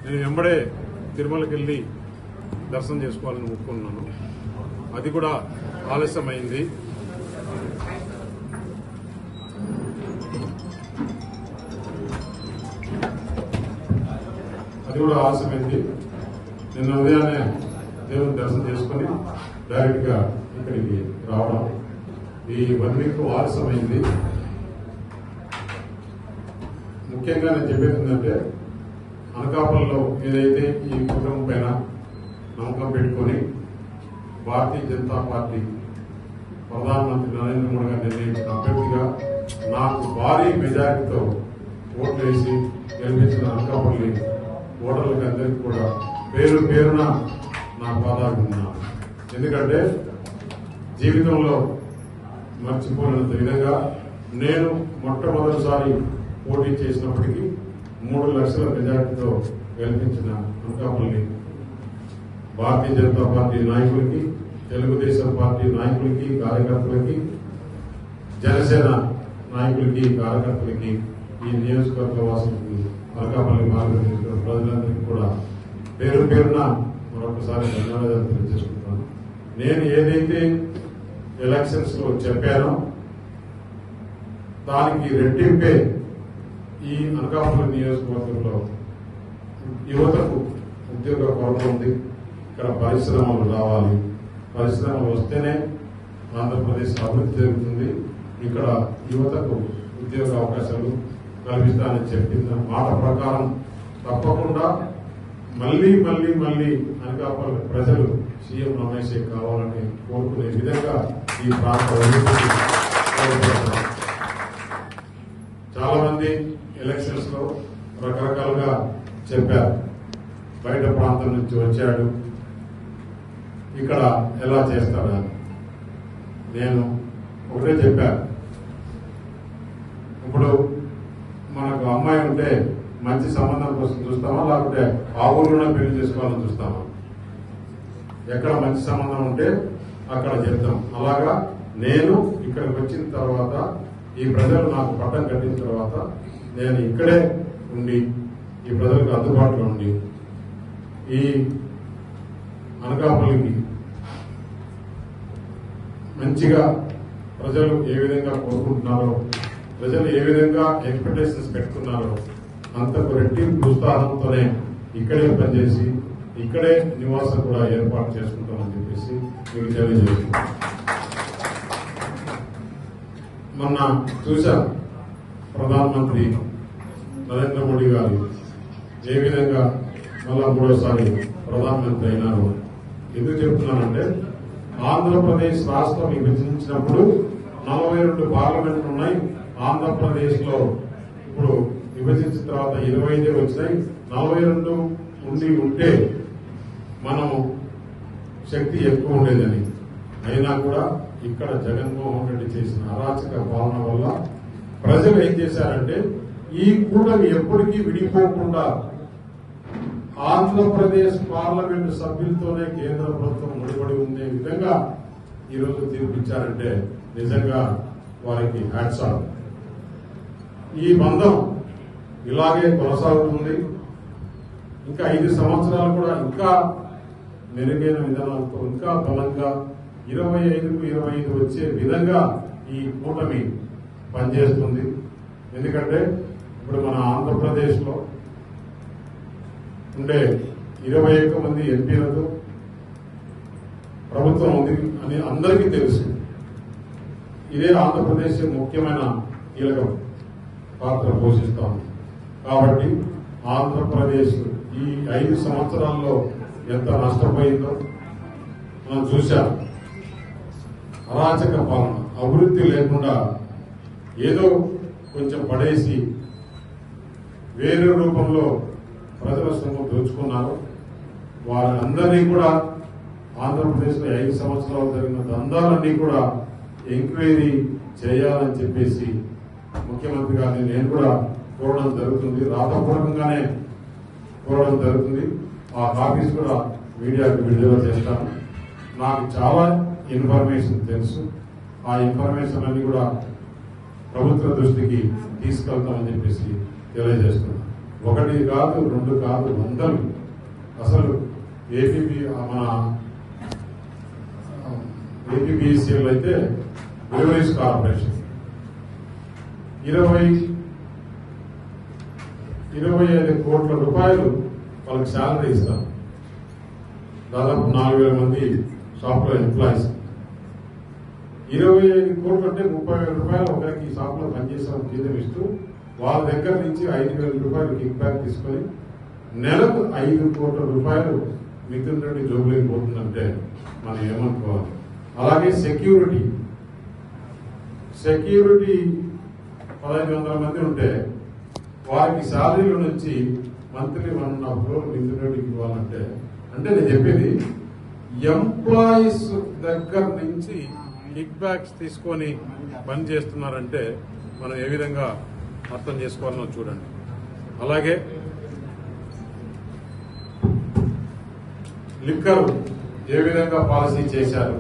నేను వెంబడే తిరుమలకి వెళ్ళి దర్శనం చేసుకోవాలని మొక్కుకున్నాను. అది కూడా ఆలస్యమైంది. నిన్న ఉదయాన్నే దేవుని దర్శనం చేసుకుని డైరెక్ట్ గా ఇక్కడికి రావడం ఈ 1 వీక్ ఆలస్యమైంది. ముఖ్యంగా నేను చెప్పేది ఏంటంటే అనకాపల్లిలో ఏదైతే ఈ కుటుంబం పైన నమ్మకం పెట్టుకుని భారతీయ జనతా పార్టీ ప్రధానమంత్రి నరేంద్ర మోడీ గారు నిర్ణయించిన అభ్యర్థిగా నాకు భారీ మెజారిటీతో ఓట్లు వేసి గెలిపించిన అనకాపల్లి ఓటర్లకు అందరికీ కూడా పేరు పేరున నా పాదాభివందనాలు. ఎందుకంటే జీవితంలో మర్చిపోలేనంత విధంగా నేను మొట్టమొదటిసారి పోటీ చేసినప్పటికీ 3 లక్షల మెజార్టీతో గెలిపించిన అనకాపల్లి భారతీయ జనతా పార్టీ నాయకులకి, తెలుగుదేశం పార్టీ నాయకులకి, కార్యకర్తలకి, జనసేన నాయకులకి, కార్యకర్తలకి, ఈ నియోజకవర్గ వాసులకి, అనకాపల్లి మార్గదర్శక ప్రజలందరికీ కూడా పేరు పేరున మరొకసారి ధన్యవాదాలు తెలియజేసుకుంటాను. నేను ఏదైతే ఎలక్షన్స్ లో చెప్పానో దానికి రెట్టింపే ఈ అనకాపల్లి నియోజకవర్గంలో యువతకు ఉద్యోగ కొరత ఉంది. ఇక్కడ పరిశ్రమలు రావాలి, పరిశ్రమలు వస్తేనే ఆంధ్రప్రదేశ్ అభివృద్ధి జరుగుతుంది. ఇక్కడ యువతకు ఉద్యోగ అవకాశాలు కల్పిస్తానని చెప్పిన మాట ప్రకారం తప్పకుండా మళ్లీ అనకాపల్లి ప్రజలు సీఎం రమేష్ కావాలని కోరుకునే విధంగా ఈ ప్రాంత చాలా మంది ఎలక్షన్స్ లో రకరకాలుగా చెప్పారు. బయట ప్రాంతం నుంచి వచ్చాడు, ఇక్కడ ఎలా చేస్తారా? నేను ఒకటే చెప్పాను, ఇప్పుడు మనకు అమ్మాయి ఉంటే మంచి సంబంధం కోసం చూస్తామా, లేకపోతే ఆ ఊరిలోనే పెళ్లి చేసుకోవాలని చూస్తామా? ఎక్కడ మంచి సంబంధం ఉంటే అక్కడ చెప్తాం. అలాగా నేను ఇక్కడికి వచ్చిన తర్వాత ఈ ప్రజలు నాకు పట్టం కట్టిన తర్వాత నేను ఇక్కడే ఉండి ఈ ప్రజలకు అందుబాటులో ఉండి ఈ అనకాపల్లికి మంచిగా ప్రజలు ఏ విధంగా కోరుకుంటున్నారో, ప్రజలు ఏ విధంగా ఎక్స్పెక్టేషన్స్ పెట్టుకున్నారో అంతకు రెట్టింపు ఉత్సాహంతోనే ఇక్కడే పనిచేసి ఇక్కడే నివాసం కూడా ఏర్పాటు చేసుకుంటామని చెప్పేసి మీకు తెలియజేస్తున్నాం. మొన్న చూశాం ప్రధానమంత్రి నరేంద్ర మోడీ గారు ఏ విధంగా మళ్ళా 3వసారి ప్రధానమంత్రి అయినారు. ఎందుకు చెప్తున్నానంటే ఆంధ్రప్రదేశ్ రాష్ట్రం విభజించినప్పుడు 42 పార్లమెంట్లు ఉన్నాయి. ఆంధ్రప్రదేశ్ లో ఇప్పుడు విభజించిన తర్వాత 25 వచ్చినాయి. 42 ఉంటే మనం శక్తి ఎక్కువ ఉండేదని. అయినా కూడా ఇక్కడ జగన్మోహన్ రెడ్డి చేసిన అరాచక పాలన వల్ల ప్రజలు ఏం చేశారంటే ఈ కూటమి ఎప్పటికీ విడిపోకుండా ఆంధ్రప్రదేశ్ పార్లమెంటు సభ్యులతోనే కేంద్ర ప్రభుత్వం ముడిపడి ఉండే విధంగా ఈరోజు తీర్పిచ్చారంటే నిజంగా వారికి హ్యాట్స్ ఆఫ్. ఈ బంధం ఇలాగే కొనసాగుతుంది. ఇంకా 5 సంవత్సరాలు కూడా ఇంకా మెరుగైన విధానాలతో ఇంకా బలంగా 25కు 25 వచ్చే విధంగా ఈ కూటమి పనిచేస్తుంది. ఎందుకంటే ఇప్పుడు మన ఆంధ్రప్రదేశ్ లో ఉండే 21 మంది ఎంపీలతో ప్రభుత్వం ఉంది అని అందరికీ తెలుసు. ఇదే ఆంధ్రప్రదేశ్ ముఖ్యమైన కీలక పాత్ర పోషిస్తాము. కాబట్టి ఆంధ్రప్రదేశ్ ఈ 5 సంవత్సరాల్లో ఎంత నష్టపోయిందో మనం చూశాం. అరాచక పాలన, అభివృద్ధి లేకుండా ఏదో కొంచెం పడేసి వేరే రూపంలో ప్రజల సొమ్ము దోచుకున్నారు. వారందరినీ కూడా ఆంధ్రప్రదేశ్ లో 5 సంవత్సరాలు జరిగిన దందాలన్నీ కూడా ఎంక్వైరీ చేయాలని చెప్పేసి ముఖ్యమంత్రి గారిని నేను కూడా కోరడం జరుగుతుంది. రాతపూర్వకంగానే కోరడం జరుగుతుంది. ఆ కాపీస్ కూడా మీడియాకు విడుదల చేస్తాను. నాకు చాలా ఇన్ఫర్మేషన్ తెలుసు. ఆ ఇన్ఫర్మేషన్ అన్ని కూడా ప్రభుత్వ దృష్టికి తీసుకెళ్తామని చెప్పేసి తెలియజేస్తున్నాను. ఒకటి కాదు, రెండు కాదు, వందలు. అసలు మన ఏపీబీఎస్సీలో అయితే బ్రూవరీస్ కార్పొరేషన్ 25 కోట్ల రూపాయలు వాళ్ళకి శాలరీ ఇస్తారు. దాదాపు 4,000 మంది షాప్ లో ఎంప్లాయీస్. 25 కోట్లు అంటే 30,000 రూపాయలు ఒకరికి షాప్ లో పనిచేసే జీతం ఇస్తూ వాళ్ళ దగ్గర నుంచి 5,000 రూపాయలు కిక్ బ్యాక్ తీసుకొని నెలకు 5 కోట్ల రూపాయలు మిథున్ రెడ్డి జోబులోకి పోతుందంటే మనం ఏమనుకోవాలి. అలాగే సెక్యూరిటీ 1,500 మంది ఉంటే వారికి శాలరీల నుంచి మంత్లీ 1.5 crore మిథున్ రెడ్డికి ఇవ్వాలంటే, అంటే నేను చెప్పేది ఎంప్లాయీస్ దగ్గర నుంచి కిక్ బ్యాక్స్ తీసుకొని పని చేస్తున్నారంటే మనం ఏ విధంగా అర్థం చేసుకోవాలనో చూడండి. అలాగే లిక్కర్ ఏ విధంగా పాలసీ చేశారు,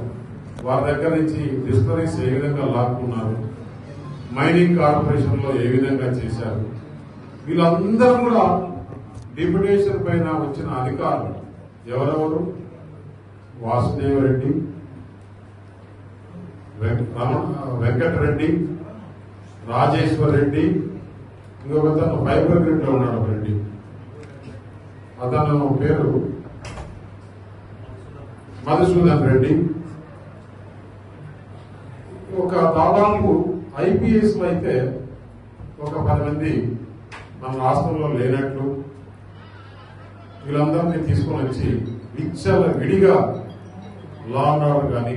వారి దగ్గర నుంచి డిస్టరీస్ ఏ విధంగా లాక్కున్నారు, మైనింగ్ కార్పొరేషన్ లో ఏ విధంగా చేశారు, వీళ్ళందరూ కూడా డిప్యుటేషన్ పైన వచ్చిన అధికారులు ఎవరెవరు? వాసుదేవరెడ్డి, వెంకటరెడ్డి, రాజేశ్వర్ రెడ్డి, ఇంకొకతను ఫైబర్ గ్రిడ్ లో ఉన్నాడు ఒక రెడ్డి, అతను పేరు మధుసూదన్ రెడ్డి. ఒక దాదాపు ఐపీఎస్ లో అయితే ఒక 10 మంది మన రాష్ట్రంలో లేనట్లు వీళ్ళందరినీ తీసుకొని వచ్చి విడిగా లా అండ్ ఆర్డర్ కానీ